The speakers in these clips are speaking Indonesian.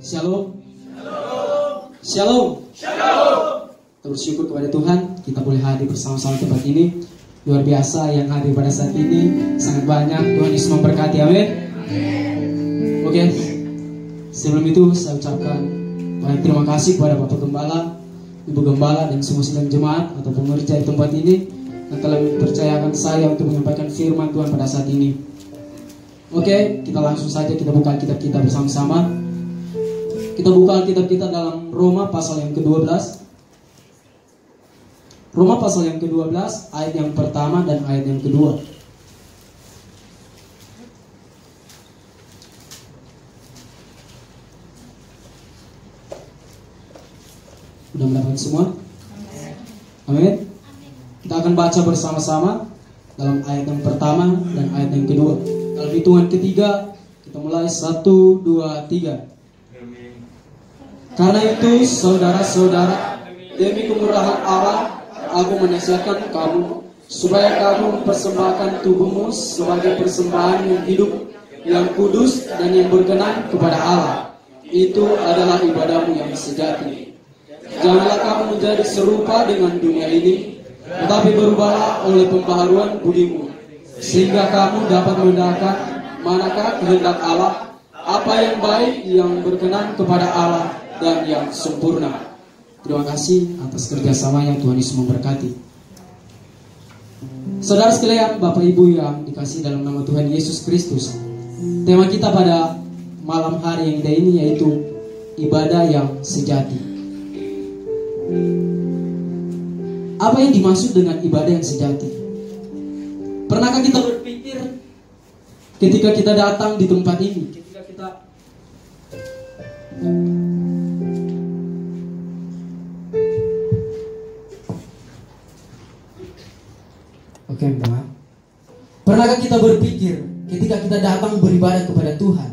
Shalom. Shalom. Kita bersyukur kepada Tuhan, kita boleh hadir bersama-sama tempat ini. Luar biasa yang hadir pada saat ini, sangat banyak. Tuhan Yesus memberkati, amin. Oke, sebelum itu saya ucapkan banyak terima kasih kepada Bapak Gembala, Ibu Gembala, dan semua sidang jemaat atau pengerja di tempat ini yang telah mempercayakan saya untuk menyampaikan firman Tuhan pada saat ini. Oke, kita langsung saja kita buka kitab kita bersama-sama. Kita buka kitab kita dalam Roma pasal yang ke-12. Roma pasal yang ke-12, ayat yang pertama dan ayat yang kedua. Sudah mendapatkan semua? Amin. Kita akan baca bersama-sama dalam ayat yang pertama dan ayat yang kedua. Dalam hitungan ketiga, kita mulai 1, 2, 3. Karena itu, saudara-saudara, demi kemurahan Allah, aku menasihatkan kamu supaya kamu mempersembahkan tubuhmu sebagai persembahan yang hidup, yang kudus dan yang berkenan kepada Allah. Itu adalah ibadahmu yang sejati. Janganlah kamu menjadi serupa dengan dunia ini, tetapi berubahlah oleh pembaharuan budimu, sehingga kamu dapat membedakan manakah kehendak Allah, apa yang baik, yang berkenan kepada Allah, dan yang sempurna. Terima kasih atas kerjasamanya. Tuhan Yesus memberkati. Saudara sekalian, Bapak Ibu yang dikasih dalam nama Tuhan Yesus Kristus, tema kita pada malam hari yang indah ini yaitu ibadah yang sejati. Apa yang dimaksud dengan ibadah yang sejati? Pernahkah kita berpikir ketika kita datang di tempat ini, ketika kita pernahkah kita berpikir ketika kita datang beribadah kepada Tuhan,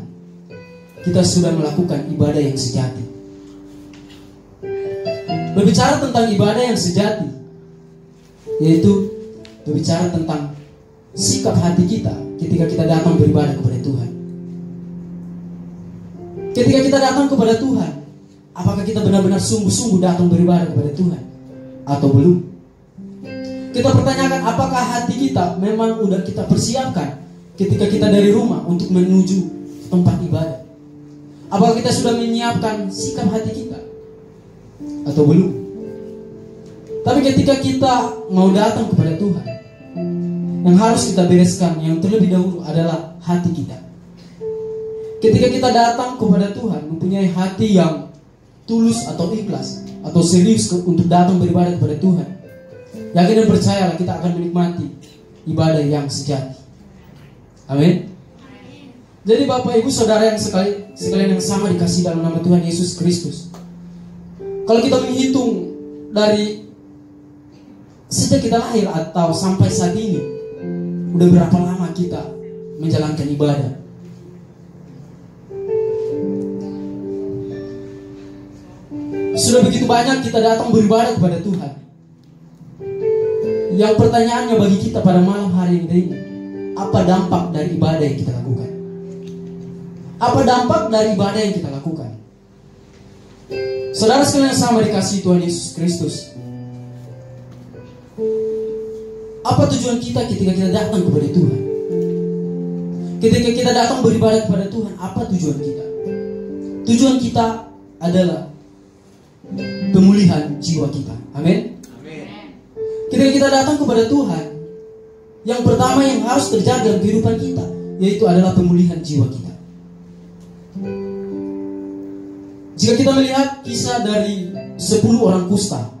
kita sudah melakukan ibadah yang sejati? Berbicara tentang ibadah yang sejati, yaitu berbicara tentang sikap hati kita ketika kita datang beribadah kepada Tuhan. Ketika kita datang kepada Tuhan, apakah kita benar-benar sungguh-sungguh datang beribadah kepada Tuhan atau belum? Kita pertanyakan, apakah hati kita memang udah kita persiapkan ketika kita dari rumah untuk menuju tempat ibadah? Apakah kita sudah menyiapkan sikap hati kita atau belum? Tapi ketika kita mau datang kepada Tuhan, yang harus kita bereskan yang terlebih dahulu adalah hati kita. Ketika kita datang kepada Tuhan, mempunyai hati yang tulus atau ikhlas atau serius untuk datang beribadah kepada Tuhan, yakin dan percayalah kita akan menikmati ibadah yang sejati. Amin. Jadi Bapak Ibu Saudara yang sekalian yang sama dikasih dalam nama Tuhan Yesus Kristus, kalau kita menghitung dari sejak kita lahir atau sampai saat ini, udah berapa lama kita menjalankan ibadah? Sudah begitu banyak kita datang beribadah kepada Tuhan. Yang pertanyaannya bagi kita pada malam hari ini, apa dampak dari ibadah yang kita lakukan? Apa dampak dari ibadah yang kita lakukan? Saudara sekalian sama dikasih Tuhan Yesus Kristus, apa tujuan kita ketika kita datang kepada Tuhan? Ketika kita datang beribadah kepada Tuhan, apa tujuan kita? Tujuan kita adalah pemulihan jiwa kita. Amin. Ketika kita datang kepada Tuhan, yang pertama yang harus terjadi dalam kehidupan kita, yaitu adalah pemulihan jiwa kita. Jika kita melihat kisah dari 10 orang kusta,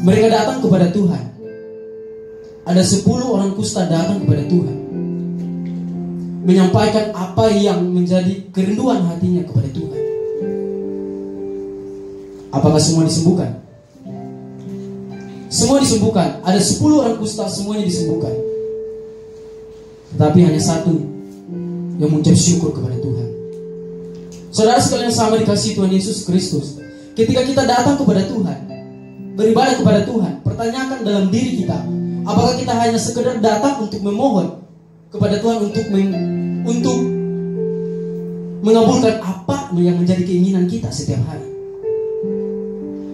mereka datang kepada Tuhan. Ada 10 orang kusta datang kepada Tuhan, menyampaikan apa yang menjadi kerinduan hatinya kepada Tuhan. Apakah semua disembuhkan? Semua disembuhkan. Ada 10 orang kusta, semuanya disembuhkan. Tetapi hanya satu yang mengucap syukur kepada Tuhan. Saudara sekalian sama dikasih Tuhan Yesus Kristus, ketika kita datang kepada Tuhan, beribadah kepada Tuhan, pertanyakan dalam diri kita, apakah kita hanya sekedar datang untuk memohon kepada Tuhan untuk mengabulkan apa yang menjadi keinginan kita setiap hari?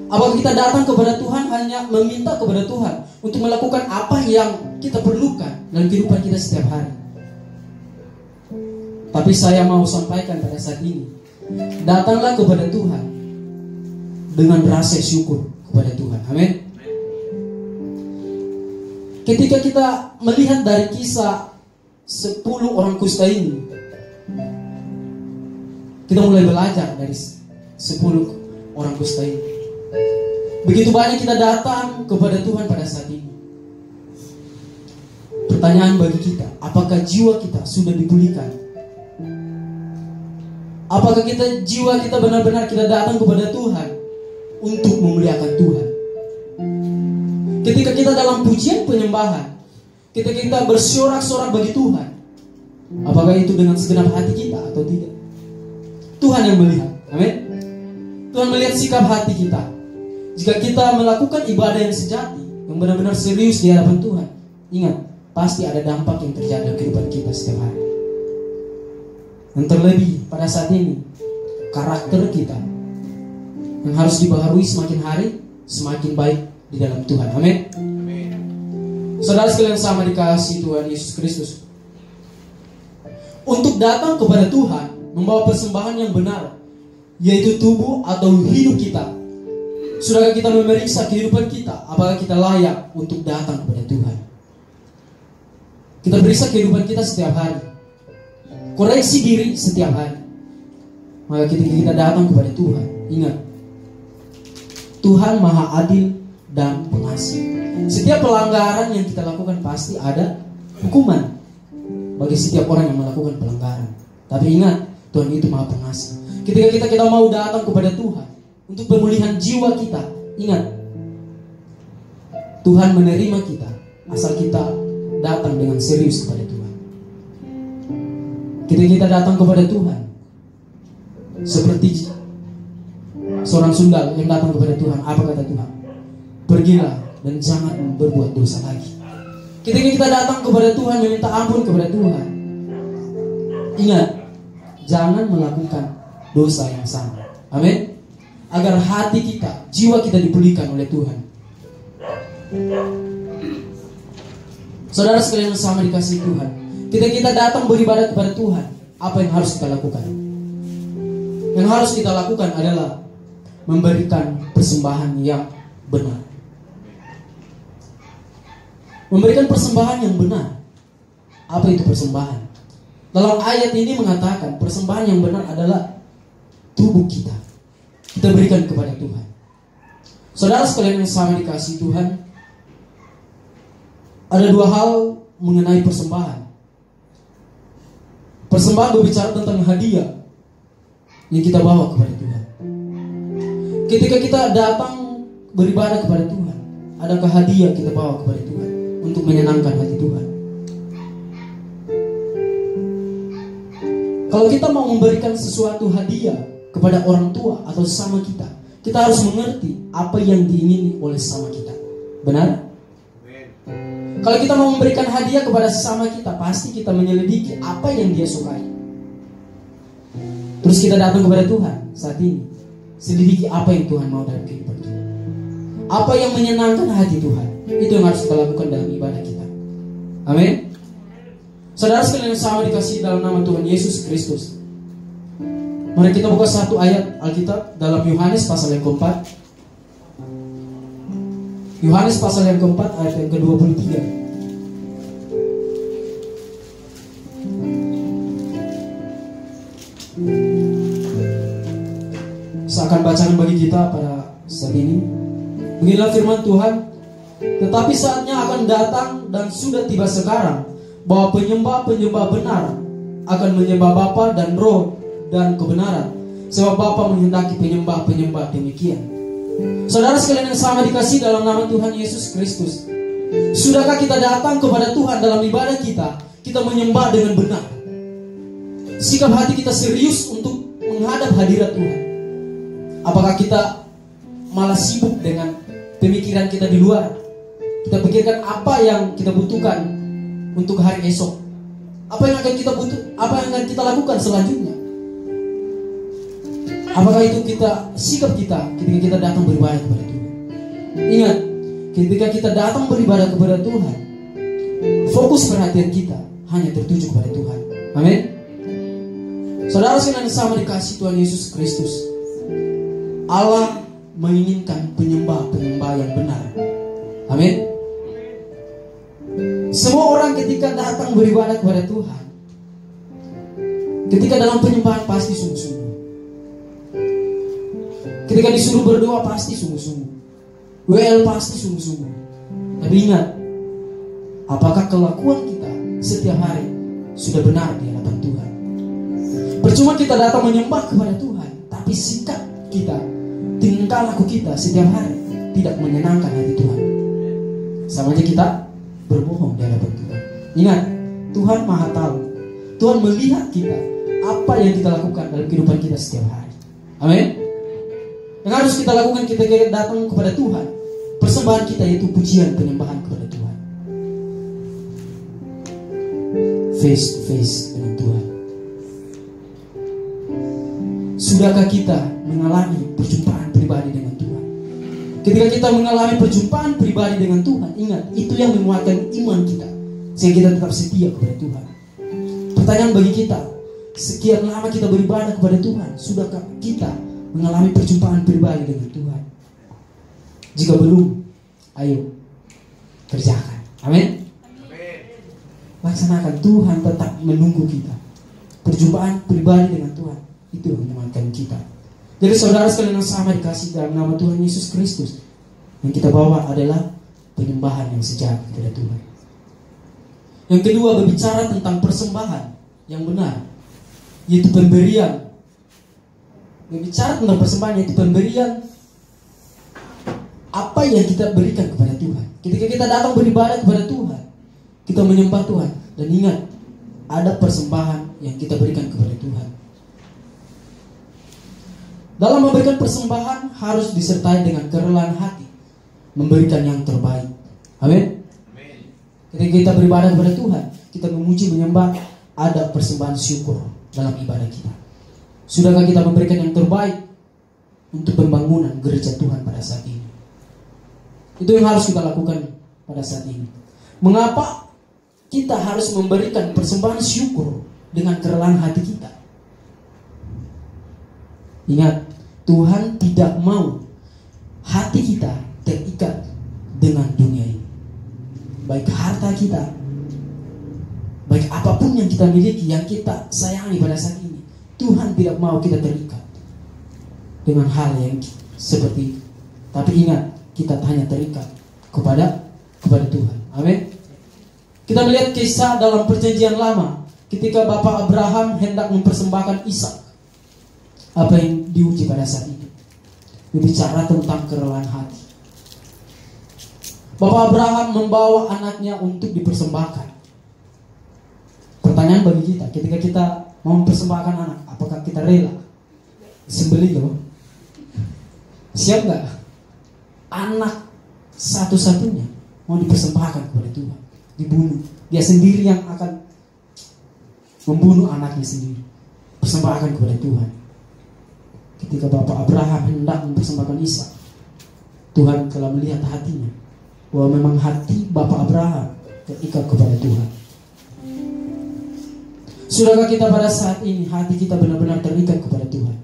Apakah kita datang kepada Tuhan hanya meminta kepada Tuhan untuk melakukan apa yang kita perlukan dalam kehidupan kita setiap hari? Tapi saya mau sampaikan pada saat ini, datanglah kepada Tuhan dengan rasa syukur kepada Tuhan. Amin. Ketika kita melihat dari kisah 10 orang kusta ini, kita mulai belajar dari 10 orang kusta ini. Begitu banyak kita datang kepada Tuhan pada saat ini. Pertanyaan bagi kita, apakah jiwa kita sudah dipulihkan? Apakah jiwa kita benar-benar kita datang kepada Tuhan untuk memuliakan Tuhan? Ketika kita dalam pujian penyembahan, ketika kita bersorak-sorak bagi Tuhan, apakah itu dengan segenap hati kita atau tidak? Tuhan yang melihat. Amin. Tuhan melihat sikap hati kita. Jika kita melakukan ibadah yang sejati, yang benar-benar serius di hadapan Tuhan, ingat, pasti ada dampak yang terjadi dalam kehidupan kita setiap hari. Dan terlebih pada saat ini, karakter kita yang harus dibaharui semakin hari semakin baik di dalam Tuhan. Amin. Saudara sekalian sama dikasihi Tuhan Yesus Kristus, untuk datang kepada Tuhan membawa persembahan yang benar, yaitu tubuh atau hidup kita. Sudahkah kita memeriksa kehidupan kita, apakah kita layak untuk datang kepada Tuhan? Kita periksa kehidupan kita setiap hari, koreksi diri setiap hari. Maka ketika kita datang kepada Tuhan, ingat, Tuhan Maha Adil dan Pengasih. Setiap pelanggaran yang kita lakukan pasti ada hukuman bagi setiap orang yang melakukan pelanggaran. Tapi ingat, Tuhan itu Maha Pengasih. Ketika kita mau datang kepada Tuhan untuk pemulihan jiwa kita, ingat, Tuhan menerima kita asal kita datang dengan serius kepada Tuhan. Ketika kita datang kepada Tuhan seperti seorang sundal yang datang kepada Tuhan, apa kata Tuhan? Pergilah dan jangan berbuat dosa lagi. Ketika kita datang kepada Tuhan meminta ampun kepada Tuhan, ingat, jangan melakukan dosa yang sama. Amin. Agar hati kita, jiwa kita dipulihkan oleh Tuhan. Saudara sekalian sama dikasihi Tuhan, ketika kita datang beribadah kepada Tuhan, apa yang harus kita lakukan? Yang harus kita lakukan adalah memberikan persembahan yang benar. Memberikan persembahan yang benar. Apa itu persembahan? Dalam ayat ini mengatakan persembahan yang benar adalah tubuh kita. Kita berikan kepada Tuhan. Saudara sekalian yang sama dikasihi Tuhan, ada dua hal mengenai persembahan. Persembahan berbicara tentang hadiah yang kita bawa kepada Tuhan. Ketika kita datang beribadah kepada Tuhan, adakah hadiah kita bawa kepada Tuhan untuk menyenangkan hati Tuhan? Kalau kita mau memberikan sesuatu hadiah kepada orang tua atau sesama kita, kita harus mengerti apa yang diingini oleh sesama kita. Benar? Kalau kita mau memberikan hadiah kepada sesama kita, pasti kita menyelidiki apa yang dia sukai. Terus kita datang kepada Tuhan saat ini, selidiki apa yang Tuhan mau dalam kehidupan kita. Apa yang menyenangkan hati Tuhan, itu yang harus kita lakukan dalam ibadah kita. Amin. Saudara sekalian yang sama dikasihi dalam nama Tuhan Yesus Kristus, mari kita buka satu ayat Alkitab dalam Yohanes pasal yang keempat. Yohanes pasal yang keempat ayat yang ke-23. Saya akan bacakan bagi kita pada saat ini. Beginilah firman Tuhan. Tetapi saatnya akan datang dan sudah tiba sekarang, bahwa penyembah-penyembah benar akan menyembah Bapa dan Roh dan kebenaran, sebab Bapa menghendaki penyembah-penyembah demikian. Saudara sekalian yang sama dikasihi dalam nama Tuhan Yesus Kristus, sudahkah kita datang kepada Tuhan dalam ibadah kita, kita menyembah dengan benar? Sikap hati kita serius untuk menghadap hadirat Tuhan? Apakah kita malah sibuk dengan pemikiran kita di luar? Kita pikirkan apa yang kita butuhkan untuk hari esok, apa yang akan kita lakukan selanjutnya? Apakah itu sikap kita ketika kita datang beribadah kepada Tuhan? Ingat, ketika kita datang beribadah kepada Tuhan, fokus perhatian kita hanya tertuju kepada Tuhan. Amin. Saudara sekalian sama dikasih Tuhan Yesus Kristus, Allah menginginkan penyembah-penyembah yang benar. Amin. Semua orang ketika datang beribadah kepada Tuhan, ketika dalam penyembahan pasti sungguh-sungguh. Ketika disuruh berdoa pasti sungguh-sungguh. WL pasti sungguh-sungguh. Tapi ingat, apakah kelakuan kita setiap hari sudah benar di hadapan Tuhan? Percuma kita datang menyembah kepada Tuhan, tapi sikap kita, tingkah laku kita setiap hari tidak menyenangkan hati Tuhan. Sama aja kita berbohong di hadapan Tuhan. Ingat, Tuhan Maha tahu. Tuhan melihat kita, apa yang kita lakukan dalam kehidupan kita setiap hari. Amin. Yang harus kita lakukan ketika datang kepada Tuhan, persembahan kita yaitu pujian penyembahan kepada Tuhan. Face to face dengan Tuhan. Sudahkah kita mengalami perjumpaan pribadi dengan Tuhan? Ketika kita mengalami perjumpaan pribadi dengan Tuhan, ingat, itu yang menguatkan iman kita, sehingga kita tetap setia kepada Tuhan. Pertanyaan bagi kita, sekian lama kita beribadah kepada Tuhan, sudahkah kita mengalami perjumpaan pribadi dengan Tuhan? Jika belum, ayo kerjakan. Amin. Laksanakan. Tuhan tetap menunggu kita. Perjumpaan pribadi dengan Tuhan itu yang menguatkan kita. Jadi saudara sekalian yang sama dikasih dalam nama Tuhan Yesus Kristus, yang kita bawa adalah penyembahan yang sejati kepada Tuhan. Yang kedua, berbicara tentang persembahan yang benar, yaitu pemberian. Berbicara tentang persembahan yaitu pemberian apa yang kita berikan kepada Tuhan. Ketika kita datang beribadah kepada Tuhan, kita menyembah Tuhan, dan ingat, ada persembahan yang kita berikan kepada Tuhan. Dalam memberikan persembahan harus disertai dengan kerelaan hati, memberikan yang terbaik. Amin. Ketika kita beribadah kepada Tuhan, kita memuji, menyembah, ada persembahan syukur dalam ibadah kita. Sudahkah kita memberikan yang terbaik untuk pembangunan gereja Tuhan pada saat ini? Itu yang harus kita lakukan pada saat ini. Mengapa kita harus memberikan persembahan syukur dengan kerelaan hati kita? Ingat, Tuhan tidak mau hati kita terikat dengan dunia ini. Baik harta kita, baik apapun yang kita miliki, yang kita sayangi pada saat ini, Tuhan tidak mau kita terikat dengan hal yang seperti itu. Tapi ingat, kita hanya terikat kepada Tuhan. Amin. Kita melihat kisah dalam perjanjian lama, ketika Bapak Abraham hendak mempersembahkan Ishak. Apa yang diuji pada saat itu? Berbicara tentang kerelaan hati. Bapak Abraham membawa anaknya untuk dipersembahkan. Pertanyaan bagi kita, ketika kita mau mempersembahkan anak, apakah kita rela sembelih loh? Siap gak? Anak satu-satunya mau dipersembahkan kepada Tuhan, dibunuh. Dia sendiri yang akan membunuh anaknya sendiri, persembahkan kepada Tuhan. Ketika Bapak Abraham hendak mempersembahkan Ishak, Tuhan telah melihat hatinya, bahwa memang hati Bapak Abraham terikat kepada Tuhan. Sudahkah kita pada saat ini hati kita benar-benar terikat kepada Tuhan?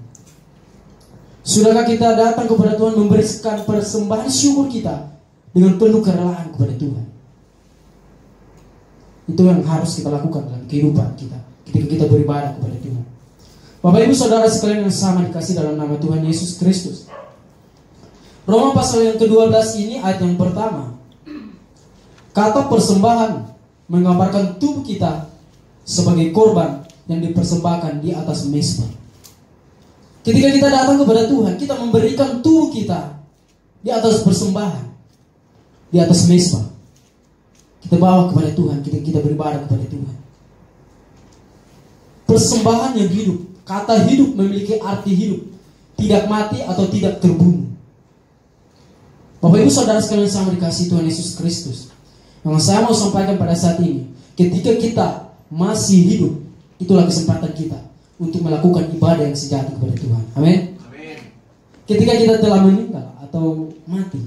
Sudahkah kita datang kepada Tuhan memberikan persembahan syukur kita dengan penuh kerelaan kepada Tuhan? Itu yang harus kita lakukan dalam kehidupan kita ketika kita beribadah kepada Tuhan. Bapak Ibu Saudara sekalian yang sama dikasih dalam nama Tuhan Yesus Kristus, Roma pasal yang ke-12 ini ayat yang pertama, kata persembahan menggambarkan tubuh kita sebagai korban yang dipersembahkan di atas mezbah. Ketika kita datang kepada Tuhan, kita memberikan tubuh kita di atas persembahan, di atas mezbah. Kita bawa kepada Tuhan ketika kita beribadah kepada Tuhan. Persembahan yang hidup. Kata hidup memiliki arti hidup, tidak mati atau tidak terbunuh. Bapak Ibu Saudara sekalian sama dikasih Tuhan Yesus Kristus, yang saya mau sampaikan pada saat ini, ketika kita masih hidup, itulah kesempatan kita untuk melakukan ibadah yang sejati kepada Tuhan. Amin. ketika kita telah meninggal atau mati,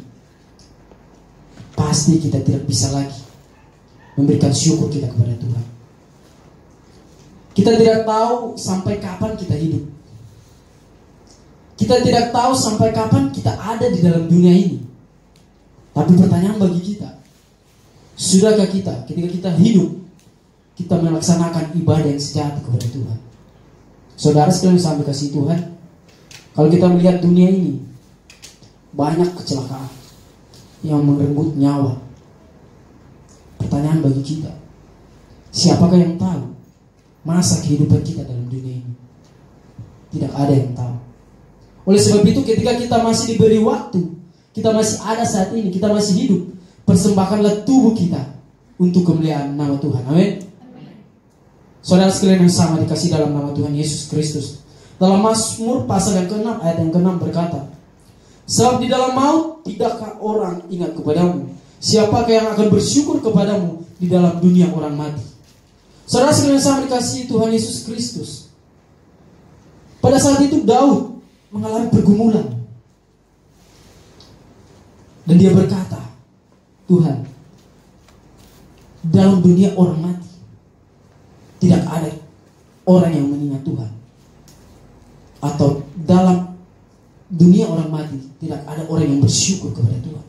pasti kita tidak bisa lagi memberikan syukur kita kepada Tuhan. Kita tidak tahu sampai kapan kita hidup. Kita tidak tahu sampai kapan kita ada di dalam dunia ini. Tapi pertanyaan bagi kita, sudahkah kita ketika kita hidup, kita melaksanakan ibadah yang sejati kepada Tuhan? Saudara sekalian yang kasih Tuhan, kalau kita melihat dunia ini, banyak kecelakaan yang merenggut nyawa. Pertanyaan bagi kita, siapakah yang tahu masa kehidupan kita dalam dunia ini? Tidak ada yang tahu. Oleh sebab itu ketika kita masih diberi waktu, kita masih ada saat ini, kita masih hidup, persembahkanlah tubuh kita untuk kemuliaan nama Tuhan. Amin. Saudara sekalian yang sama dikasih dalam nama Tuhan Yesus Kristus, dalam Mazmur pasal yang ke-6 ayat yang ke-6 berkata, sebab di dalam maut tidakkah orang ingat kepadamu? Siapakah yang akan bersyukur kepadamu di dalam dunia orang mati? Saudara sekalian yang sama dikasih Tuhan Yesus Kristus, pada saat itu Daud mengalami pergumulan, dan dia berkata, Tuhan, dalam dunia orang mati tidak ada orang yang mengingat Tuhan. Atau dalam dunia orang mati tidak ada orang yang bersyukur kepada Tuhan.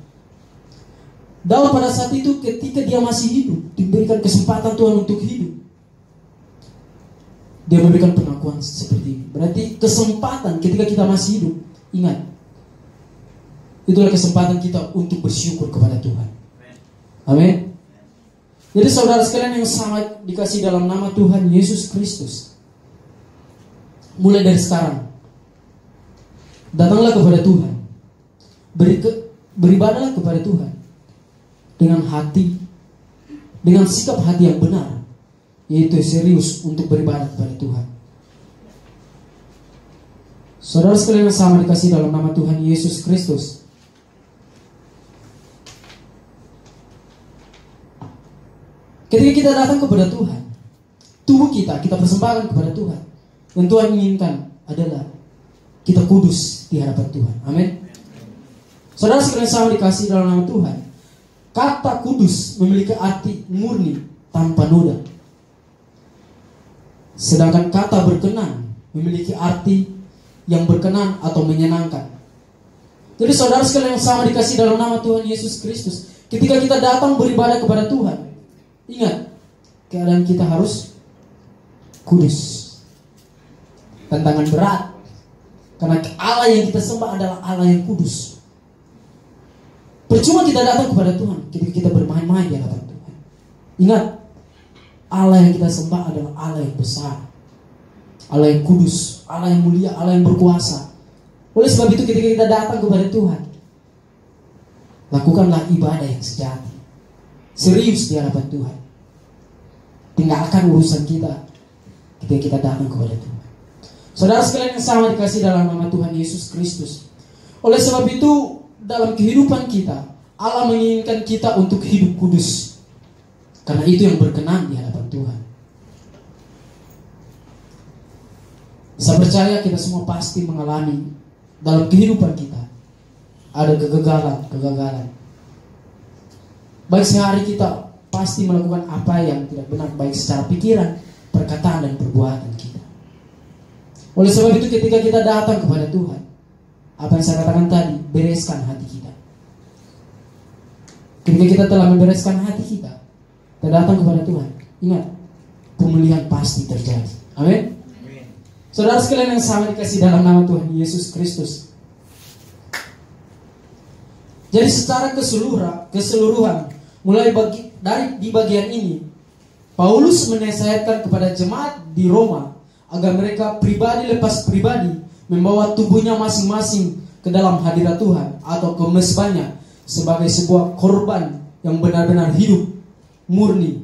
Daud pada saat itu ketika dia masih hidup, diberikan kesempatan Tuhan untuk hidup, dia memberikan pengakuan seperti ini. Berarti kesempatan ketika kita masih hidup, ingat, itulah kesempatan kita untuk bersyukur kepada Tuhan. Amin. Jadi saudara sekalian yang sangat dikasih dalam nama Tuhan Yesus Kristus, mulai dari sekarang, datanglah kepada Tuhan, beribadahlah kepada Tuhan dengan hati, dengan sikap hati yang benar, yaitu serius untuk beribadah kepada Tuhan. Saudara sekalian yang sama dikasih dalam nama Tuhan Yesus Kristus, ketika kita datang kepada Tuhan, tubuh kita persembahkan kepada Tuhan. Yang Tuhan inginkan adalah kita kudus di hadapan Tuhan. Amin. Saudara sekalian sama dikasih dalam nama Tuhan, kata kudus memiliki arti murni tanpa noda. Sedangkan kata berkenan memiliki arti yang berkenan atau menyenangkan. Jadi saudara sekalian yang sama dikasih dalam nama Tuhan Yesus Kristus, ketika kita datang beribadah kepada Tuhan, ingat, keadaan kita harus kudus. Tantangan berat, karena Allah yang kita sembah adalah Allah yang kudus. Percuma kita datang kepada Tuhan ketika kita bermain-main di hadapan Tuhan. Ingat, Allah yang kita sembah adalah Allah yang besar, Allah yang kudus, Allah yang mulia, Allah yang berkuasa. Oleh sebab itu ketika kita datang kepada Tuhan, lakukanlah ibadah yang sejati, serius di hadapan Tuhan. Tinggalkan urusan kita ketika kita datang kepada Tuhan. Saudara sekalian yang sama dikasih dalam nama Tuhan Yesus Kristus, oleh sebab itu dalam kehidupan kita, Allah menginginkan kita untuk hidup kudus, karena itu yang berkenan di hadapan Tuhan. Saya percaya kita semua pasti mengalami dalam kehidupan kita ada kegagalan. Baik sehari kita pasti melakukan apa yang tidak benar, baik secara pikiran, perkataan, dan perbuatan kita. Oleh sebab itu ketika kita datang kepada Tuhan, apa yang saya katakan tadi, bereskan hati kita. Ketika kita telah membereskan hati kita datang kepada Tuhan, ingat, pemulihan pasti terjadi. Amin. Saudara sekalian yang sama dikasih dalam nama Tuhan Yesus Kristus, jadi secara keseluruhan mulai di bagian ini, Paulus menasihatkan kepada jemaat di Roma agar mereka pribadi lepas pribadi membawa tubuhnya masing-masing ke dalam hadirat Tuhan atau ke mezbahnya sebagai sebuah korban yang benar-benar hidup, murni,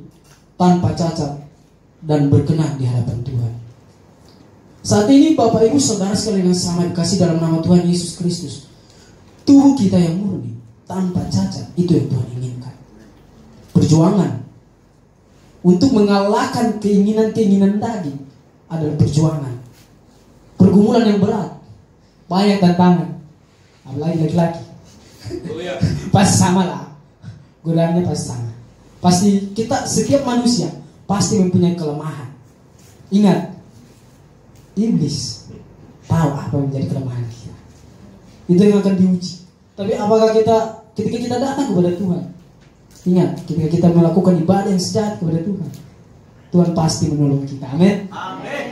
tanpa cacat, dan berkenan di hadapan Tuhan. Saat ini Bapak Ibu Saudara sekalian yang sama dikasih dalam nama Tuhan Yesus Kristus, tubuh kita yang murni, tanpa cacat, itu yang Tuhan inginkan. Perjuangan untuk mengalahkan keinginan-keinginan daging adalah perjuangan, pergumulan yang berat, banyak tantangan. apalagi laki-laki. Oh iya. Pasti sama lah, godaannya pasti sama. Pasti kita, setiap manusia pasti mempunyai kelemahan. Ingat, iblis tahu apa yang menjadi kelemahan kita. Itu yang akan diuji. Tapi apakah kita, ketika kita datang kepada Tuhan, ingat, ketika kita melakukan ibadah yang sejati kepada Tuhan, Tuhan pasti menolong kita. Amin. Amin.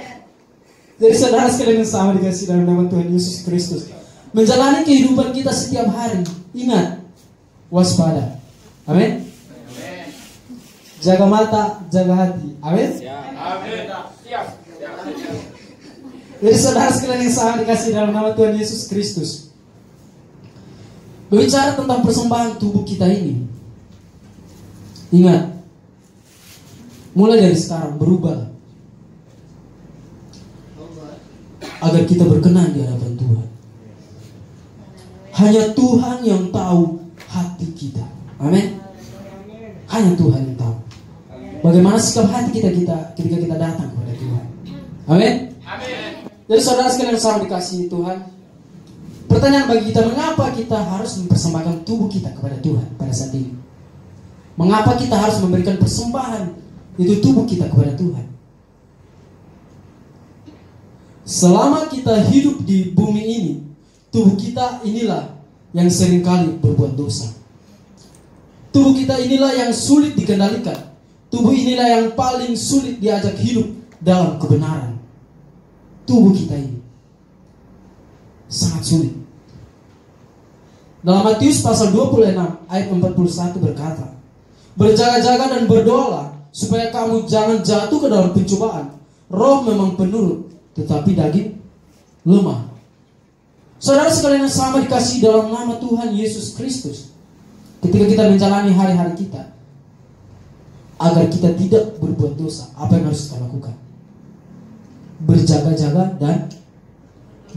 Jadi saudara sekalian yang sama dikasih dalam nama Tuhan Yesus Kristus, menjalani kehidupan kita setiap hari, ingat, waspada. Amin. Jaga mata, jaga hati. Amin. Amin. Siap. Jadi saudara sekalian yang sama dikasih dalam nama Tuhan Yesus Kristus, berbicara tentang persembahan tubuh kita ini, ingat, mulai dari sekarang berubah agar kita berkenan di hadapan Tuhan. Hanya Tuhan yang tahu hati kita. Amin. Hanya Tuhan yang tahu bagaimana sikap hati kita ketika kita datang kepada Tuhan. Amin. Jadi saudara sekalian yang sama dikasihi Tuhan, pertanyaan bagi kita, mengapa kita harus mempersembahkan tubuh kita kepada Tuhan pada saat ini? Mengapa kita harus memberikan persembahan itu tubuh kita kepada Tuhan? Selama kita hidup di bumi ini, tubuh kita inilah yang seringkali berbuat dosa. Tubuh kita inilah yang sulit dikendalikan. Tubuh inilah yang paling sulit diajak hidup dalam kebenaran. Tubuh kita ini sangat sulit. Dalam Matius pasal 26 ayat 41 berkata, berjaga-jaga dan berdoalah supaya kamu jangan jatuh ke dalam pencobaan. Roh memang penurut, tetapi daging lemah. Saudara sekalian yang sama dikasihi dalam nama Tuhan Yesus Kristus, ketika kita menjalani hari-hari kita, agar kita tidak berbuat dosa, apa yang harus kita lakukan? Berjaga-jaga dan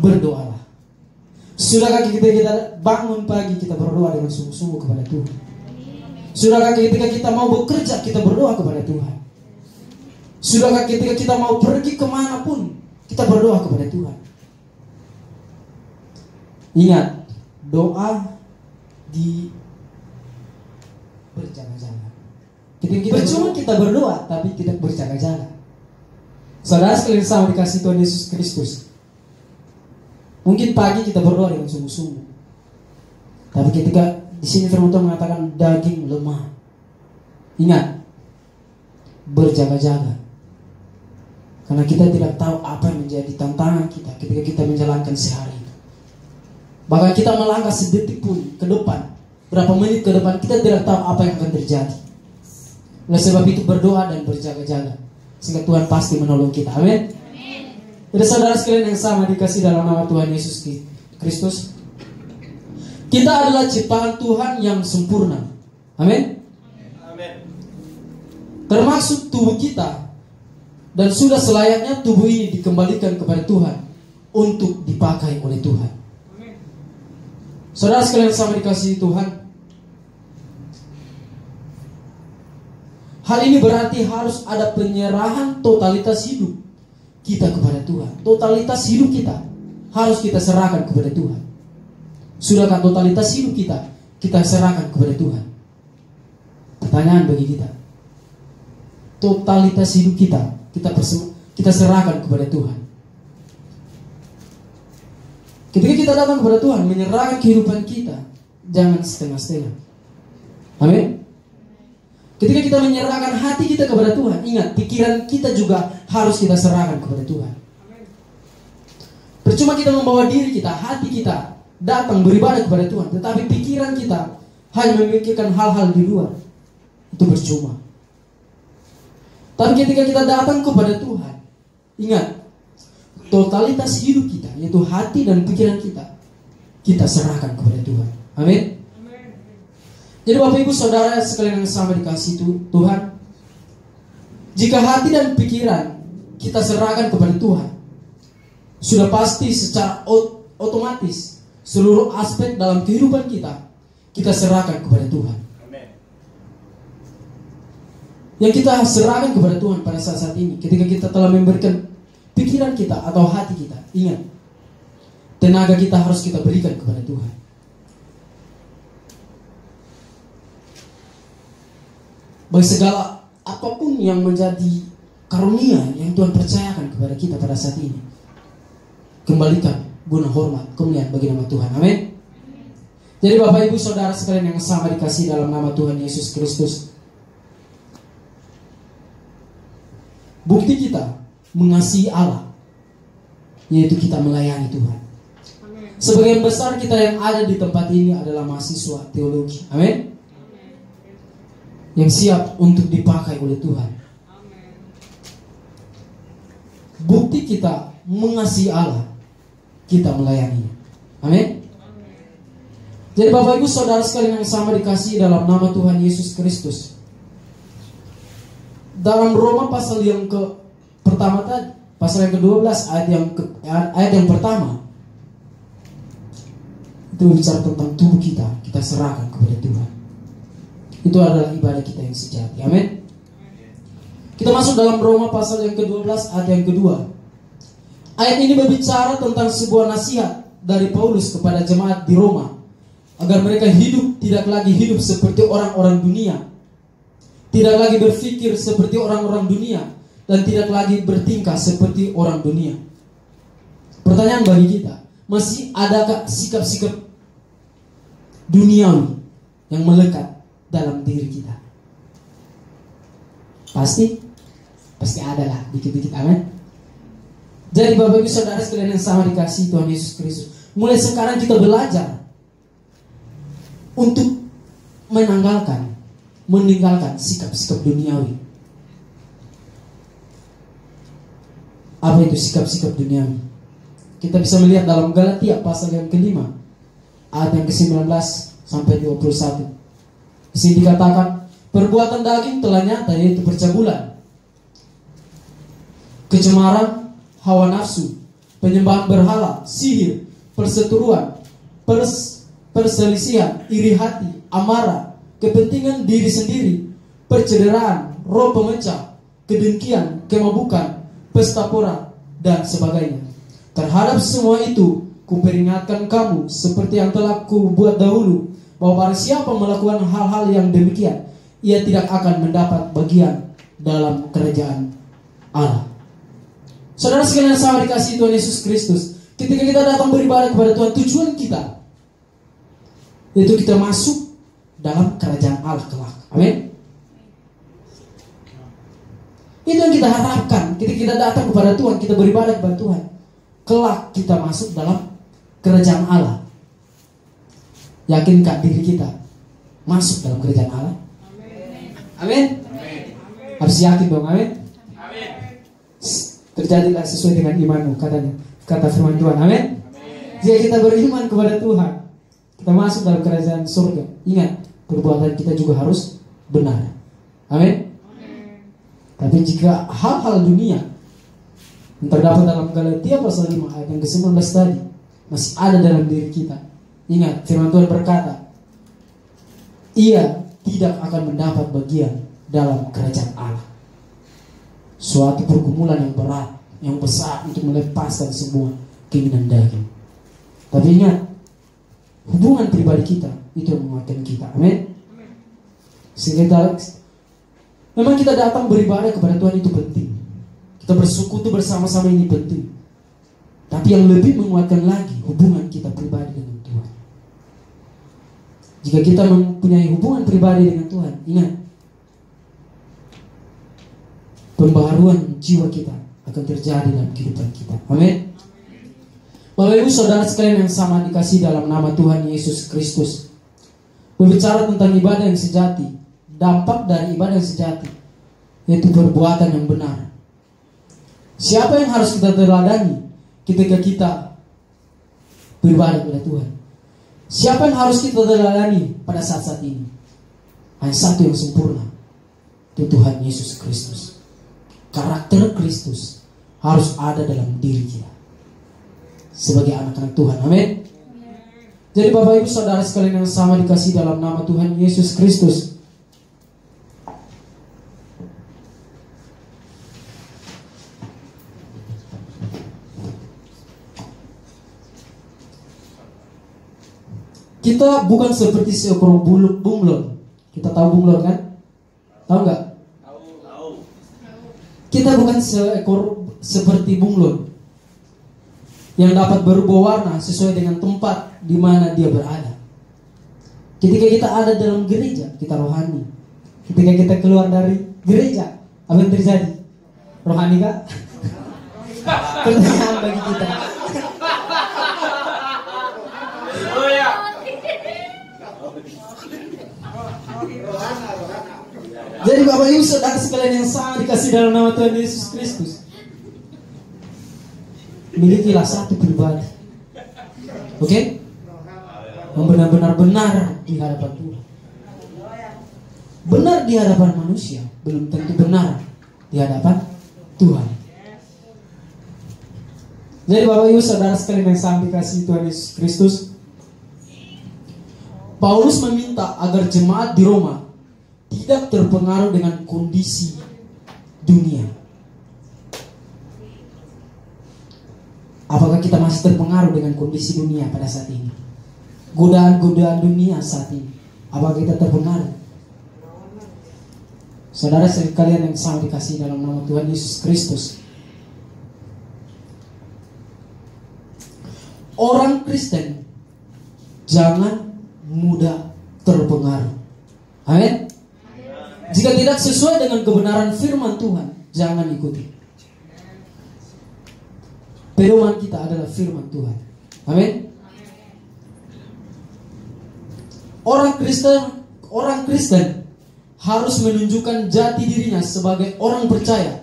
berdoalah. Sudahkah kita bangun pagi kita berdoa dengan sungguh-sungguh kepada Tuhan? Sudahkah ketika kita mau bekerja kita berdoa kepada Tuhan? Sudahkah ketika kita mau pergi kemanapun kita berdoa kepada Tuhan? Ingat, doa di berjaga-jaga. Percuma kita berdoa tapi tidak berjaga-jaga. Saudara sekalian sama dikasih Tuhan Yesus Kristus, mungkin pagi kita berdoa dengan sungguh-sungguh, tapi ketika di sini firman Tuhan mengatakan daging lemah, ingat, berjaga-jaga, karena kita tidak tahu apa yang menjadi tantangan kita ketika kita menjalankan sehari itu. Bahkan kita melangkah sedetik pun ke depan, berapa menit ke depan, kita tidak tahu apa yang akan terjadi. Oleh sebab itu berdoa dan berjaga-jaga, sehingga Tuhan pasti menolong kita. Amin. Jadi saudara sekalian yang sama dikasih dalam nama Tuhan Yesus Kristus, kita adalah ciptaan Tuhan yang sempurna. Amin. Termasuk tubuh kita, dan sudah selayaknya tubuh ini dikembalikan kepada Tuhan untuk dipakai oleh Tuhan. Saudara sekalian yang sama dikasihi Tuhan, hal ini berarti harus ada penyerahan totalitas hidup kita kepada Tuhan. Totalitas hidup kita harus kita serahkan kepada Tuhan. Sudahkah totalitas hidup kita serahkan kepada Tuhan? Pertanyaan bagi kita, totalitas hidup kita serahkan kepada Tuhan. Ketika kita datang kepada Tuhan, menyerahkan kehidupan kita, jangan setengah-setengah. Amin. Ketika kita menyerahkan hati kita kepada Tuhan, ingat, pikiran kita juga harus kita serahkan kepada Tuhan. Percuma kita membawa diri kita, hati kita datang beribadah kepada Tuhan, tetapi pikiran kita hanya memikirkan hal-hal di luar, itu percuma. Tapi ketika kita datang kepada Tuhan, ingat, totalitas hidup kita, yaitu hati dan pikiran kita serahkan kepada Tuhan. Amin. Jadi Bapak Ibu Saudara sekalian yang sama dikasihi Tuhan, jika hati dan pikiran kita serahkan kepada Tuhan, sudah pasti secara otomatis seluruh aspek dalam kehidupan kita serahkan kepada Tuhan. Yang kita serahkan kepada Tuhan pada saat ini, ketika kita telah memberikan pikiran kita atau hati kita, ingat, tenaga kita harus kita berikan kepada Tuhan. bagi segala apapun yang menjadi karunia yang Tuhan percayakan kepada kita pada saat ini. Kembalikan guna hormat, kemuliaan bagi nama Tuhan. Amin. Jadi Bapak Ibu Saudara sekalian yang sama dikasihi dalam nama Tuhan Yesus Kristus, bukti kita mengasihi Allah yaitu kita melayani Tuhan. Sebagian besar kita yang ada di tempat ini adalah mahasiswa teologi. Amin. Yang siap untuk dipakai oleh Tuhan. Bukti kita mengasihi Allah, kita melayani. Amin. Jadi Bapak Ibu Saudara sekalian yang sama dikasihi dalam nama Tuhan Yesus Kristus, dalam Roma pasal yang pertama tadi, pasal yang ke-12 ayat yang pertama, itu bicara tentang tubuh kita serahkan kepada Tuhan. Itu adalah ibadah kita yang sejati. Amin. Kita masuk dalam Roma pasal yang ke-12 ayat yang kedua. Ayat ini berbicara tentang sebuah nasihat dari Paulus kepada jemaat di Roma, agar mereka tidak lagi hidup seperti orang-orang dunia, tidak lagi berpikir seperti orang-orang dunia, dan tidak lagi bertingkah seperti orang dunia. Pertanyaan bagi kita, masih adakah sikap-sikap duniawi yang melekat dalam diri kita? Pasti ada lah, dikit-dikit. Amin. Jadi Bapak Ibu Saudara sekalian yang sama dikasihi Tuhan Yesus Kristus, mulai sekarang kita belajar untuk meninggalkan sikap-sikap duniawi. Apa itu sikap-sikap duniawi? Kita bisa melihat dalam Galatia pasal yang ke-5 ayat yang ke-19 sampai 21. Di sini dikatakan, perbuatan daging telah nyata, yaitu percabulan, kecemaran, hawa nafsu, penyembahan berhala, sihir, perseteruan, perselisihan, iri hati, amarah, kepentingan diri sendiri, percederaan, roh pemecah, kedengkian, kemabukan, pesta pora, dan sebagainya. Terhadap semua itu, kuperingatkan kamu seperti yang telah kubuat dahulu, bahwa barang siapa melakukan hal-hal yang demikian, ia tidak akan mendapat bagian dalam kerajaan Allah. Saudara sekalian sama dikasihi Tuhan Yesus Kristus, ketika kita datang beribadah kepada Tuhan, tujuan kita yaitu kita masuk dalam kerajaan Allah kelak. Amin. Itu yang kita harapkan ketika kita datang kepada Tuhan, kita beribadah kepada Tuhan. Kelak kita masuk dalam kerajaan Allah. Yakinkah diri kita masuk dalam kerajaan Allah? Amin. Harus yakin dong. Amin. Terjadilah sesuai dengan imanmu, kata firman Tuhan. Amin. Jika kita beriman kepada Tuhan, kita masuk dalam kerajaan surga. Ingat, perbuatan kita juga harus benar. Amin. Tapi jika hal-hal dunia yang terdapat dalam Galatia pasal 5 ayat yang ke-19 tadi masih ada dalam diri kita, ingat, firman Tuhan berkata, ia tidak akan mendapat bagian dalam kerajaan Allah. Suatu pergumulan yang berat, yang besar untuk melepaskan semua keinginan daging. Tapi ingat, hubungan pribadi kita itu yang menguatkan kita. Amin. Sehingga memang kita datang beribadah kepada Tuhan itu penting. Kita bersekutu bersama-sama ini penting. Tapi yang lebih menguatkan lagi hubungan kita pribadi dengan Tuhan. Jika kita mempunyai hubungan pribadi dengan Tuhan, ingat, pembaharuan jiwa kita akan terjadi dalam kehidupan kita. Amin. Bapak Ibu Saudara sekalian yang sama dikasihi dalam nama Tuhan Yesus Kristus, berbicara tentang ibadah yang sejati, dampak dari ibadah yang sejati yaitu perbuatan yang benar. Siapa yang harus kita teladani ketika kita beribadah kepada Tuhan? Siapa yang harus kita teladani pada saat-saat ini? Hanya satu yang sempurna, itu Tuhan Yesus Kristus. Karakter Kristus harus ada dalam diri kita sebagai anak-anak Tuhan. Amin. Jadi Bapak Ibu Saudara sekalian yang sama dikasihi dalam nama Tuhan Yesus Kristus, kita bukan seperti seekor bunglon. Kita tahu bunglon kan? Tahu nggak? Tahu. Kita bukan seekor seperti bunglon yang dapat berubah warna sesuai dengan tempat di mana dia berada. Ketika kita ada dalam gereja, kita rohani. Ketika kita keluar dari gereja, apa yang terjadi? Rohani kah? Pertanyaan bagi kita. Haleluya. Jadi Bapak Ibu Saudara sekalian yang sangat dikasih dalam nama Tuhan Yesus Kristus, milikilah satu pribadi, oke? Yang benar-benar di hadapan Tuhan. Benar di hadapan manusia belum tentu benar di hadapan Tuhan. Jadi Bapak Ibu Saudara sekalian yang sangat dikasih Tuhan Yesus Kristus, Paulus meminta agar jemaat di Roma tidak terpengaruh dengan kondisi dunia. Apakah kita masih terpengaruh dengan kondisi dunia pada saat ini? Godaan-godaan dunia saat ini, apakah kita terpengaruh? Saudara sekalian yang sangat dikasihi dalam nama Tuhan Yesus Kristus, orang Kristen jangan mudah terpengaruh. Amin. Jika tidak sesuai dengan kebenaran firman Tuhan, jangan ikuti. Pedoman kita adalah firman Tuhan. Amin. Orang Kristen harus menunjukkan jati dirinya sebagai orang percaya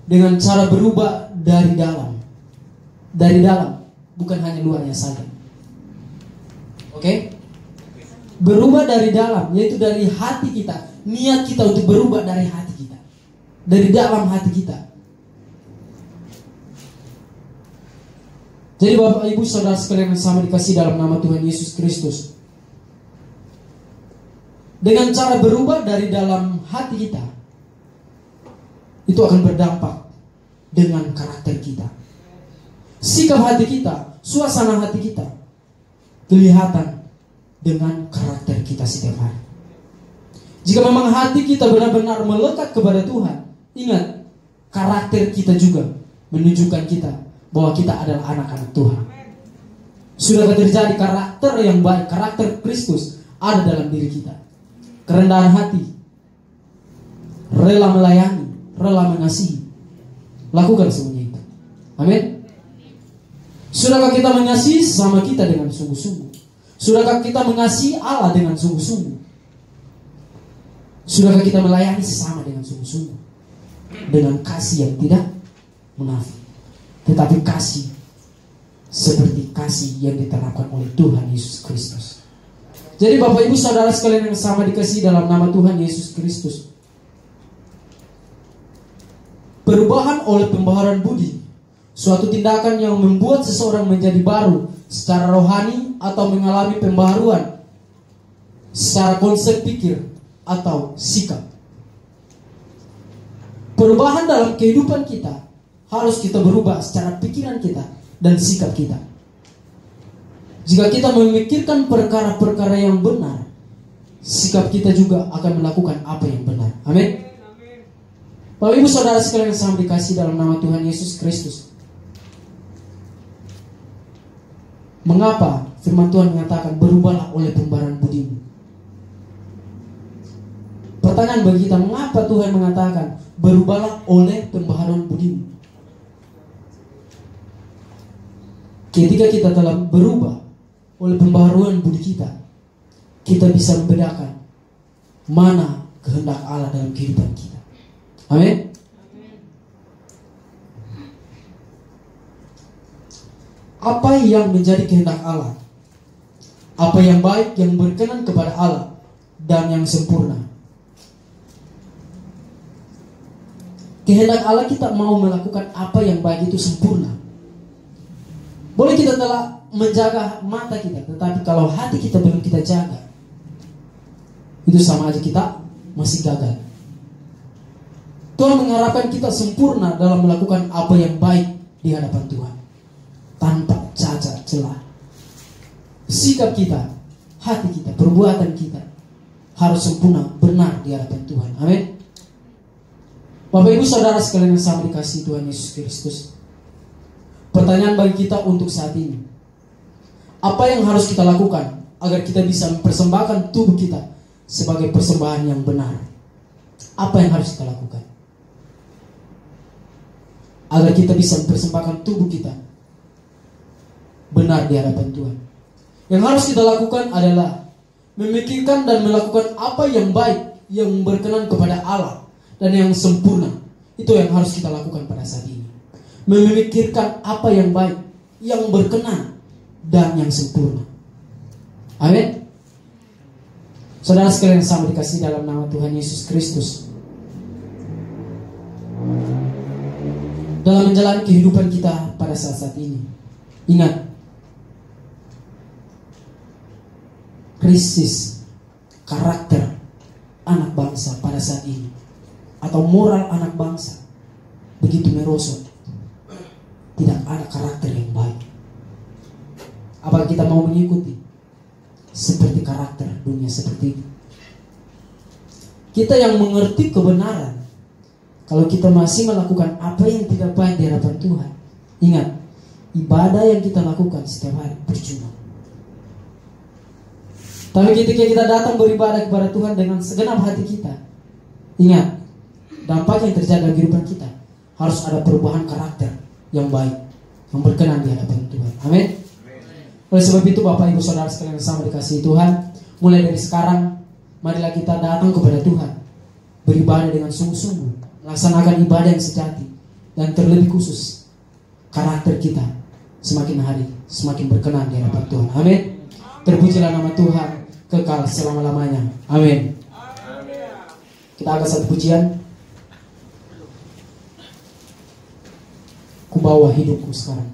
dengan cara berubah dari dalam. Dari dalam, bukan hanya luarnya saja. Oke? Berubah dari dalam, yaitu dari hati kita. Niat kita untuk berubah dari hati kita, dari dalam hati kita. Jadi Bapak Ibu Saudara sekalian yang sama dikasih dalam nama Tuhan Yesus Kristus, dengan cara berubah dari dalam hati kita, itu akan berdampak dengan karakter kita, sikap hati kita, suasana hati kita, kelihatan dengan karakter kita setiap hari. Jika memang hati kita benar-benar melekat kepada Tuhan, ingat, karakter kita juga menunjukkan kita bahwa kita adalah anak-anak Tuhan. Sudah terjadi karakter yang baik, karakter Kristus ada dalam diri kita. Kerendahan hati, rela melayani, rela mengasihi. Lakukan semuanya itu. Amin. Sudahkah kita mengasihi sesama kita dengan sungguh-sungguh? Sudahkah kita mengasihi Allah dengan sungguh-sungguh? Sudahkah kita melayani sesama dengan sungguh-sungguh? Dengan kasih yang tidak munafik, tetapi kasih seperti kasih yang diterapkan oleh Tuhan Yesus Kristus. Jadi Bapak Ibu Saudara sekalian yang sama dikasihi dalam nama Tuhan Yesus Kristus, perubahan oleh pembaharuan budi, suatu tindakan yang membuat seseorang menjadi baru secara rohani atau mengalami pembaharuan secara konsep pikir atau sikap. Perubahan dalam kehidupan kita harus kita berubah secara pikiran kita dan sikap kita. Jika kita memikirkan perkara-perkara yang benar, sikap kita juga akan melakukan apa yang benar. Amin. Bapak Ibu Saudara sekalian yang sangat dikasihi dalam nama Tuhan Yesus Kristus, mengapa firman Tuhan mengatakan berubahlah oleh pembaharuan budimu? Pertanyaan bagi kita, mengapa Tuhan mengatakan berubahlah oleh pembaharuan budimu? Ketika kita telah berubah oleh pembaharuan budi kita, kita bisa membedakan mana kehendak Allah dalam kehidupan kita. Amin. Apa yang menjadi kehendak Allah? Apa yang baik, yang berkenan kepada Allah, dan yang sempurna? Kehendak Allah, kita mau melakukan apa yang baik itu sempurna. Boleh kita telah menjaga mata kita, tetapi kalau hati kita belum kita jaga, itu sama aja kita masih gagal. Tuhan mengharapkan kita sempurna dalam melakukan apa yang baik di hadapan Tuhan, tanpa cacat celah. Sikap kita, hati kita, perbuatan kita harus sempurna, benar di hadapan Tuhan. Amin. Bapak Ibu Saudara sekalian yang sama dikasihi Tuhan Yesus Kristus, pertanyaan bagi kita untuk saat ini, apa yang harus kita lakukan agar kita bisa mempersembahkan tubuh kita sebagai persembahan yang benar? Apa yang harus kita lakukan agar kita bisa mempersembahkan tubuh kita benar di hadapan Tuhan? Yang harus kita lakukan adalah memikirkan dan melakukan apa yang baik, yang berkenan kepada Allah, dan yang sempurna. Itu yang harus kita lakukan pada saat ini. Memikirkan apa yang baik, yang berkenan, dan yang sempurna. Amin. Saudara sekalian yang sama dikasihi dalam nama Tuhan Yesus Kristus, dalam menjalani kehidupan kita pada saat-saat ini, ingat, krisis karakter anak bangsa pada saat ini, atau moral anak bangsa begitu merosot. Tidak ada karakter yang baik. Apakah kita mau mengikuti seperti karakter dunia seperti itu? Kita yang mengerti kebenaran, kalau kita masih melakukan apa yang tidak baik di hadapan Tuhan, ingat, ibadah yang kita lakukan setiap hari percuma. Tapi ketika kita datang beribadah kepada Tuhan dengan segenap hati kita, ingat, dampak yang terjadi dalam kehidupan kita harus ada perubahan karakter yang baik, yang berkenan di hadapan Tuhan. Amin. Oleh sebab itu Bapak Ibu Saudara sekalian yang sama dikasihi Tuhan, mulai dari sekarang marilah kita datang kepada Tuhan, beribadah dengan sungguh-sungguh, melaksanakan ibadah yang sejati, dan terlebih khusus karakter kita semakin hari semakin berkenan di hadapan Tuhan. Amin. Terpujilah nama Tuhan kekal selama-lamanya. Amin. Kita angkat satu pujian. Ku bawa hidupku sekarang.